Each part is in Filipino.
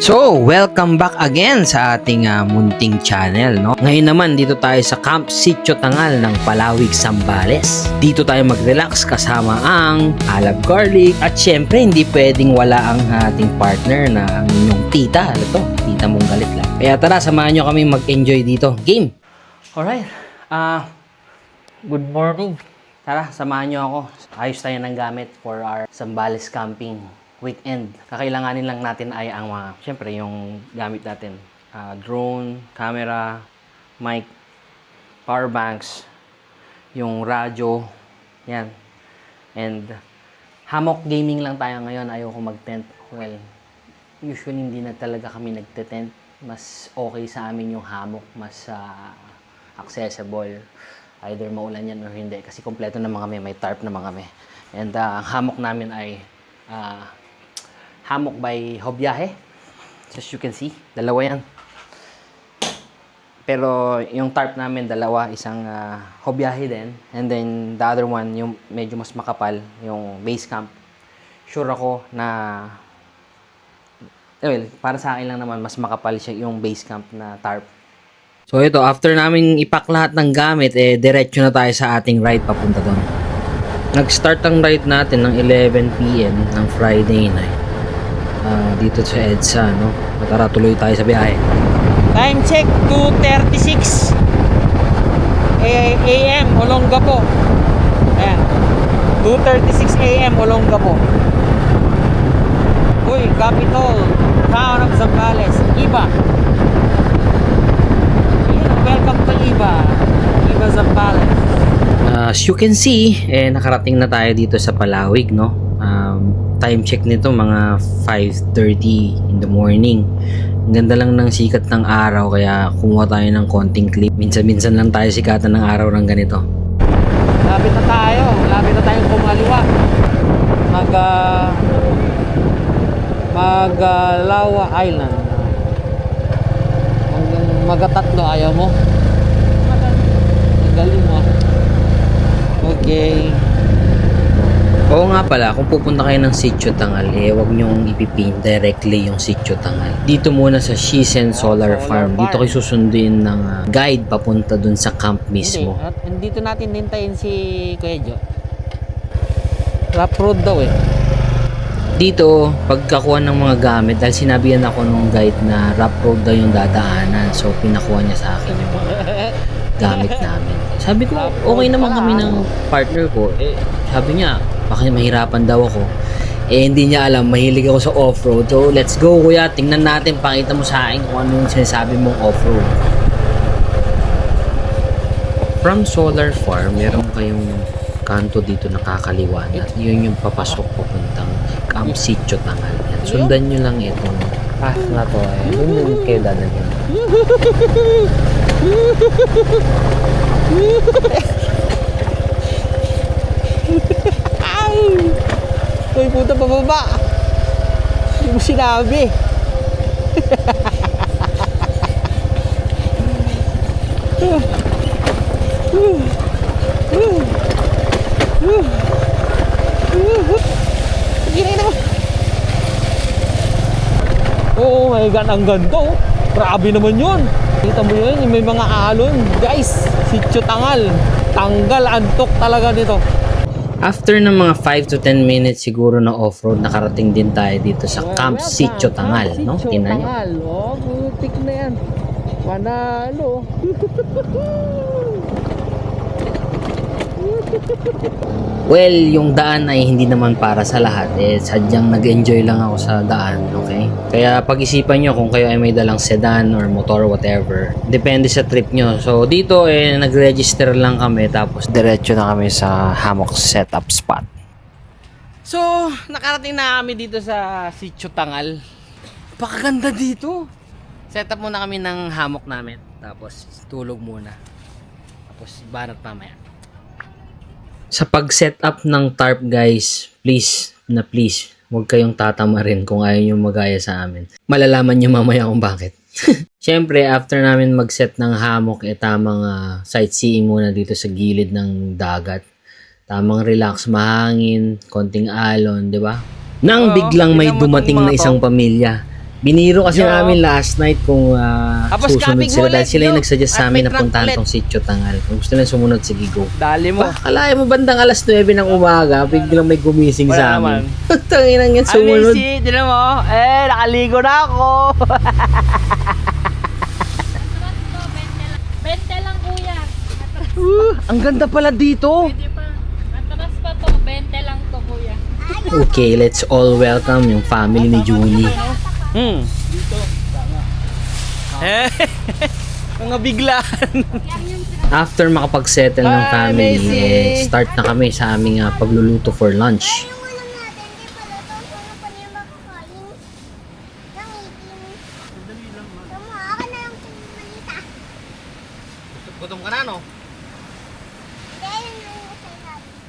So, welcome back again sa ating munting channel, no? Ngayon naman, dito tayo sa Camp Sitio Tangal ng Palawig, Zambales. Dito tayo mag-relax kasama ang Alab Garlic at syempre, hindi pwedeng wala ang ating partner na ang inyong tita. Ano to? Tita mong galit lang. Kaya tara, samahan nyo kami mag-enjoy dito. Game! Alright, good morning. Tara, samahan nyo ako. Ayos tayo ng gamit for our Zambales camping weekend. Kakailanganin lang natin ay ang mga, syempre, yung gamit natin. Drone, camera, mic, power banks, yung radyo, yan. And hammock gaming lang tayo ngayon. Ayoko mag-tent. Well, usually hindi na talaga kami nagte-tent. Mas okay sa amin yung hammock. Mas accessible. Either maulan yan or hindi. Kasi kompleto naman kami. May tarp naman kami. And ang hammock namin ay hammock by Hobyahe. As you can see, dalawa yan. Pero yung tarp namin, dalawa. Isang Hobyahe din. And then the other one, yung medyo mas makapal, yung base camp. Sure ako na, well, para sa akin lang naman, mas makapal siya yung base camp na tarp. So ito, after namin ipack lahat ng gamit, diretso na tayo sa ating ride papunta doon. Nag-start ang ride natin ng 11 PM ng Friday night. Dito sa EDSA, no? Tara, tuloy tayo sa biyahe. Time check, 2:36 AM, Olongapo. Ayan, 2:36 AM, Olongapo. Uy, capital, town of Zambales, Iba. Welcome to Iba, Iba Zambales. As you can see, nakarating na tayo dito sa Palawig, no? Time check nito mga 5:30 in the morning. Ang ganda lang ng sikat ng araw kaya kumuha tayo ng konting clip. Minsan-minsan lang tayo sikatan ng araw ng ganito. Lapit na tayong kumaliwa. Maglawa Island. Magatatlo, ayaw mo? Galing mo. Okay. Oo nga pala, kung pupunta kayo ng Sitio Tangal, wag nyong ipipin directly yung Sitio Tangal. Dito muna sa Shisen Solar Farm. Dito kayo susunduin ng guide papunta dun sa camp mismo. At dito natin hintayin si Kuya Jo. Rough road daw Dito, pagkakuha ng mga gamit, dahil sinabihan ako nung guide na rough road daw yung dadaanan. So, pinakuha niya sa akin yung mga gamit namin. Sabi ko, okay naman kami ng partner ko. Sabi niya, baka mahirapan daw ako. Hindi niya alam, mahilig ako sa off-road. So, let's go kuya, tingnan natin, pakita mo sa akin kung ano yung sinasabi mong off-road. From Solar Farm, meron kayong kanto dito nakakaliwanag. Yun yung papasok papuntang Camp Sitio Tangal. Yan. Sundan nyo lang itong path na to. Doon kayo dadalhin. Uy, puta pababa. Hindi mo sinabi. Oh my God, ang ganda. Grabe naman yun. Kita mo yun, may mga alon. Guys, Sitio Tangal. Tanggal, antok talaga nito. After ng mga 5 to 10 minutes siguro na off-road, nakarating din tayo dito sa Camp Sitio Tangal, no? Tingnan nyo. Oh, butik na yan. Panalo. Well, yung daan ay hindi naman para sa lahat. Sadyang nag-enjoy lang ako sa daan, okay? Kaya pag-isipan nyo kung kayo ay may dalang sedan or motor, whatever. Depende sa trip nyo. So, dito nag-register lang kami tapos diretso na kami sa hammock setup spot. So, nakarating na kami dito sa Sitio Tangal. Pakaganda dito. Setup muna kami ng hammock namin. Tapos, tulog muna. Tapos, banat mamaya. Sa pag-setup ng tarp guys, please, huwag kayong tatamarin kung ayaw nyo magaya sa amin. Malalaman nyo mamaya kung bakit. Siyempre, after namin mag-set ng hammock, tamang sightseeing muna dito sa gilid ng dagat. Tamang relax, mahangin, konting alon, di ba? Nang biglang may dumating na isang pamilya. Biniro kasi Yo. namin last night kung Tapos susunod kapig sila ulit, dahil sila yung yo. nagsuggest sa At amin may na puntahan trunk tong Sitio Tangal. Kung gusto nila sumunod, sige go. Dali mo. Kalahin mo bandang alas 9 ng umaga, biglang may gumising Wala sa amin. naman. Tanginang yan sumunod. Amazing, tinan mo. Nakaligo na ako. 20 lang kuya. Ang ganda pala dito. Pwede pa. Atras pa to. 20 lang to kuya. Okay, let's all welcome yung family ni Junie. Mga biglaan. After makapag-settle ng Bye, family, Macy! start na kami sa aming pagluluto for lunch. Gutom ka na, no?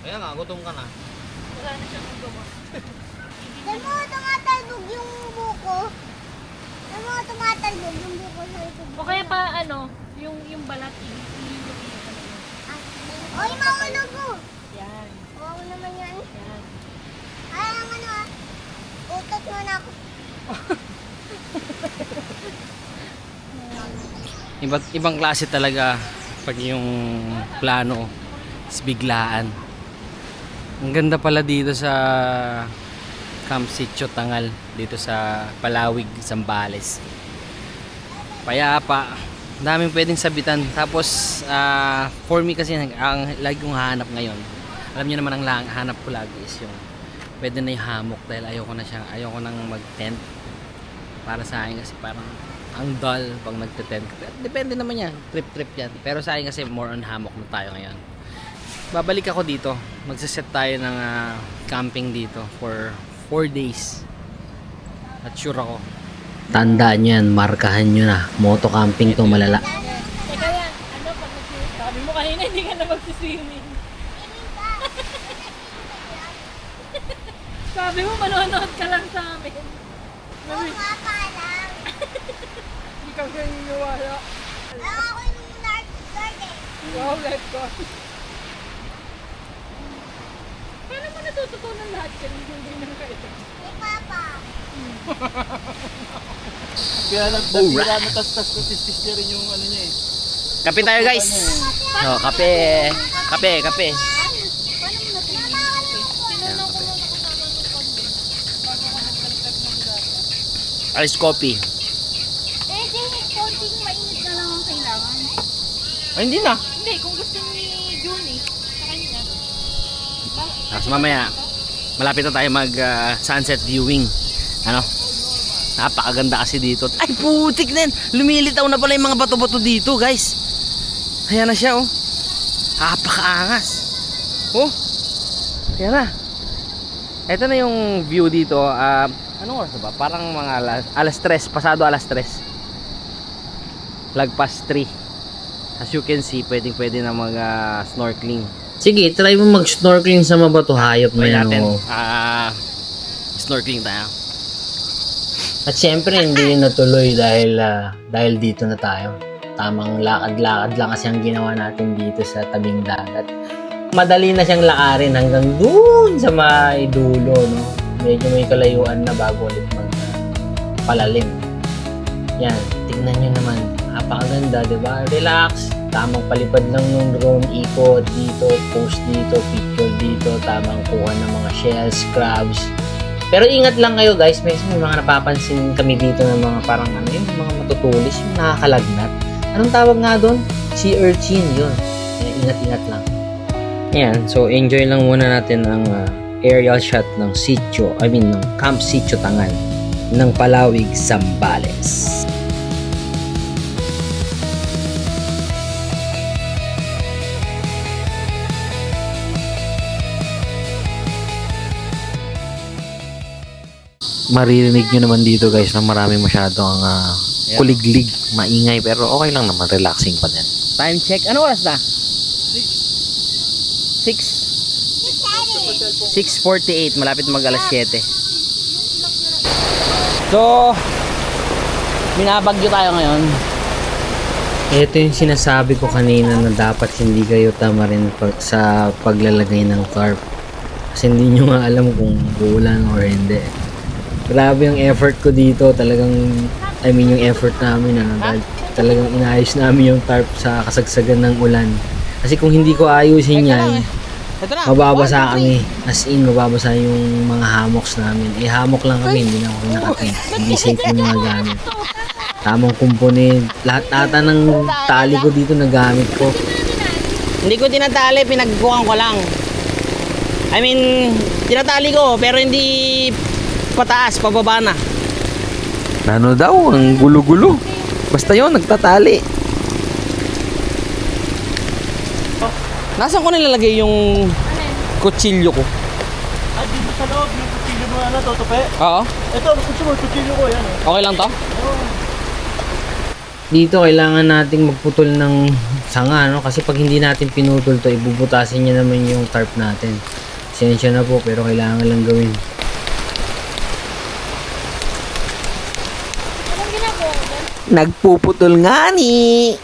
Kaya nga, gutom ka na. Diyan mo tumatalbog yung buko. Diyan mo tumatalbog yung buko sa likod. O kaya pa yung balat Oy, maulog ko. Yan. Oo naman yan. Yan. Ay, ang ano ah. Utot mo na ako. Ibang klase talaga pag yung plano is biglaan. Ang ganda pala dito sa Camp Sitio Tangal, dito sa Palawig, Zambales. Payapa, ang daming pwedeng sabitan. Tapos for me kasi ang lagi kong hahanap ngayon, alam niyo naman ang hanap ko lagi is yung pwede na yung hammock dahil ayoko nang mag-tent para sa akin kasi parang ang dull pag nagte-tent. Depende naman yan, trip yan, pero sa akin kasi more on hammock na tayo ngayon. Babalik ako dito, magsaset tayo ng camping dito for 4 days at sure ako. Tandaan nyo yan, markahan nyo na. Moto camping to malala. Teka yan. Ano pag sabi mo kanina hindi ka na magsiswimming. Sabi mo manonood ka lang sa amin. Oo nga lang. Hindi ka ganiniwala. Ako yung lifeguard eh. Wow, let's go. Paano mo natututunan lahat yan? Hindi na kayo. Hey, Papa. Kaya nagtatira na tas-tas ko tis-tis niya rin yung ano niya eh. Kape tayo guys. Oh, kape. Kape. Tinanong ko muna kung tama ng konti. Bago ka nagdagdag ng dati. Ice coffee. Eh, di, konting mainit na lang ang kailangan. Ay, hindi na. Hindi, kung gusto ni Junie, sa kanya. Tapos mamaya, malapit na tayo mag sunset viewing. Ano? Napakaganda kasi dito. Ay, putik na yan. Lumilitaw na pala yung mga bato-bato dito, guys. Ayan na siya, oh. Napakaangas. Oh. Ayan na. Ito na yung view dito. Anong oras na ba? Parang mga alas 3. Pasado alas 3. Lagpas 3. As you can see, pwede na mag snorkeling. Sige, try mo mag-snorkeling sa mabato hayop na Try yan. natin. Oh. Snorkeling tayo. At syempre, hindi yun natuloy dahil dito na tayo. Tamang lakad-lakad lang kasi ang ginawa natin dito sa tabing dagat. Madali na siyang lakarin hanggang doon sa may dulo, no? Medyo may kalayuan na bago ulit palalim. Yan, tignan nyo naman. Napakaganda, di ba? Relax. Tamang palipad lang ng drone, ikot dito, post dito, picture dito, tamang kuha ng mga shells, crabs. Pero ingat lang kayo guys, may mga napapansin kami dito ng mga parang ano yung mga matutulis, yung nakakalagnat. Anong tawag nga doon? Sea urchin, yun. Ingat-ingat lang. Ayan, so enjoy lang muna natin ang aerial shot ng Camp Sitio Tangal ng Palawig, Zambales. Maririnig nyo naman dito guys na marami masyado ang kuliglig, maingay, pero okay lang naman, relaxing pa din. Time check. Ano oras na? 6:48. Malapit mag alas 7. So, minabagyo tayo ngayon. Ito yung sinasabi ko kanina na dapat hindi kayo tama rin sa paglalagay ng tarp. Kasi hindi nyo nga alam kung uulan or hindi. Grabe yung effort ko dito. Talagang, yung effort namin, dahil talagang inayos namin yung tarp sa kasagsagan ng ulan. Kasi kung hindi ko ayusin yan, mababasa kami. As in, mababasa yung mga hamoks namin. Hamok lang kami, hindi na ako nakatin. Hindi safe yung mga gamit. Tamang component. Lahat ata ng tali ko dito na gamit ko. Hindi ko tinatali, pinagbukan ko lang. Tinatali ko, pero hindi pataas, pababa na. Ano daw? Ang gulo-gulo. Basta yun, nagtatali. Nasaan ko nilalagay yung kutsilyo ko? Dito sa loob, yung kutsilyo mo tutupi. Oo. Ito, gusto mo, kutsilyo ko, yan. Okay lang to? Dito kailangan nating magputol ng sanga, no? Kasi pag hindi natin pinutol to, ibubutasin niya naman yung tarp natin. Sensya na po, pero kailangan lang gawin. Anong ginagawa ko doon? Nagpuputol nga ni!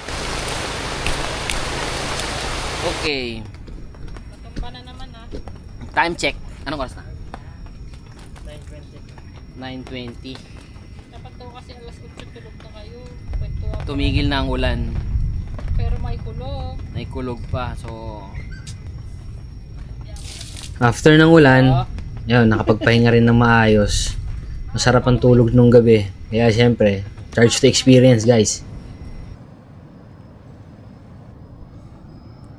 Okay. Matumba na naman Time check. Anong oras na? 9:20. Dapat daw kasi alas 8 tulog na kayo. Kwentuhan pa. Tumigil na ang ulan. Pero may kulog. Naikulog pa. So, After ng ulan, yun, nakapagpahinga rin ng maayos. Masarap ang tulog nung gabi. Kaya syempre, charge to experience, guys.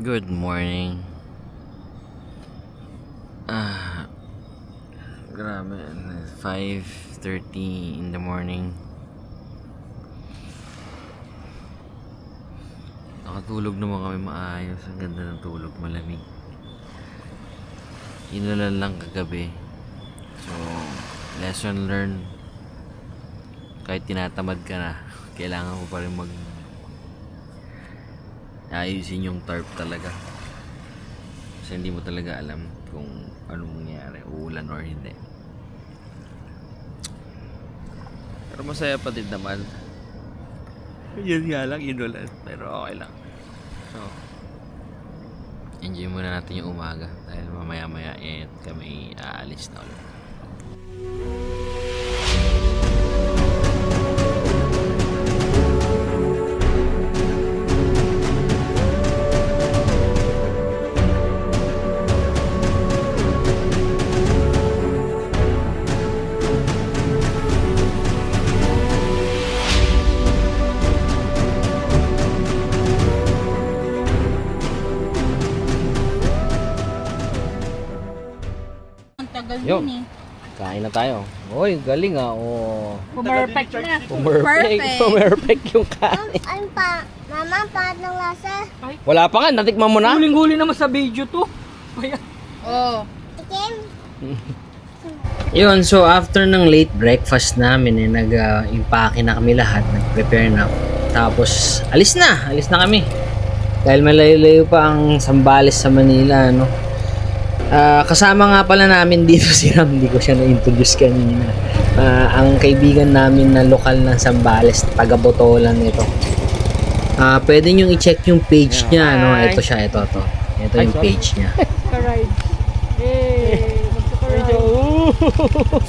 good morning. Grabe. 5:30 in the morning. Nakatulog naman kami maayos. Ang ganda ng tulog, malamig. Inulan lang kagabi. So, lesson learned. Kahit tinatamad ka na, kailangan mo pa rin ayusin yung tarp talaga. Kasi hindi mo talaga alam kung anong mangyayari, uulan or hindi. Pero masaya pa din naman. Yun nga lang, inulan. Pero okay lang. So, enjoy muna natin yung umaga dahil mamaya-maya kami aalis na ulit. Ang tagal Yo. din eh. Kain na tayo. Oy, galing ah. Oh. Perfect na. Perfect. Perfect yung kain. Ano pa? Mama, paano ng lasa? Wala pa nga, natikman mo na. Huling-huli naman sa video to. Oo. Itim? Yun, so after ng late breakfast namin, nag-impake na kami lahat, nag-prepare na. Tapos, alis na kami. Dahil malayo-layo pa ang Zambales sa Manila, no? Kasama nga pala namin dito si Ram, hindi ko siya na-introduce kanina. Ang kaibigan namin na lokal ng Zambales, taga Botolan ito. Pwede nyo i-check yung page niya, no? Ito siya, ito. Ito yung page niya. Ka-ride. Yay! Magka-ride.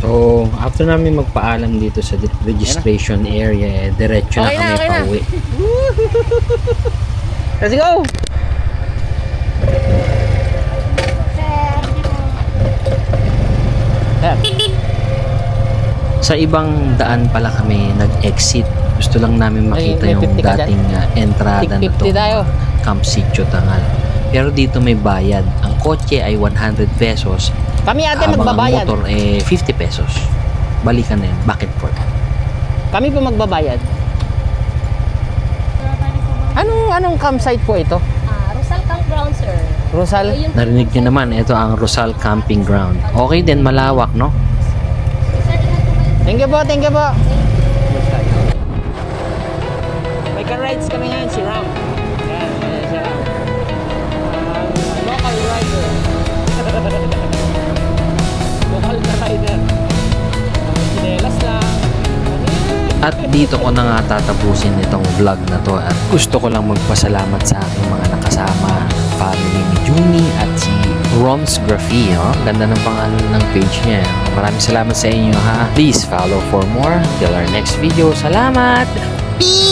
So, after namin magpaalam dito sa registration area, diretso na kami pauwi. Let's go! Sa ibang daan pala kami nag-exit. Gusto lang namin makita May yung 50 ka dating entrada na to, 50 tayo. Camp Sitio Tangal. Pero dito may bayad. Ang kotse ay 100 pesos. Kami ate Habang magbabayad. ang motor 50 pesos. Balikan na yun. Bakit for? Kami po magbabayad. Anong campsite po ito? Rosal Campground, sir. Rosal? Narinig nyo naman, ito ang Rosal Camping Ground. Okay din, malawak, no? Thank you po. May ka-rides kami ngayon, si Ram. Yan, si Ram. Local rider. Local na rider. Sinelas lang. At dito ko na nga tatapusin itong vlog na to at gusto ko lang magpasalamat sa aking mga nakasama, family ni Juni at si Roms Graphy. Oh. Ganda ng pangalan ng page niya. Maraming salamat sa inyo ha. Please follow for more. Till our next video. Salamat! Peace!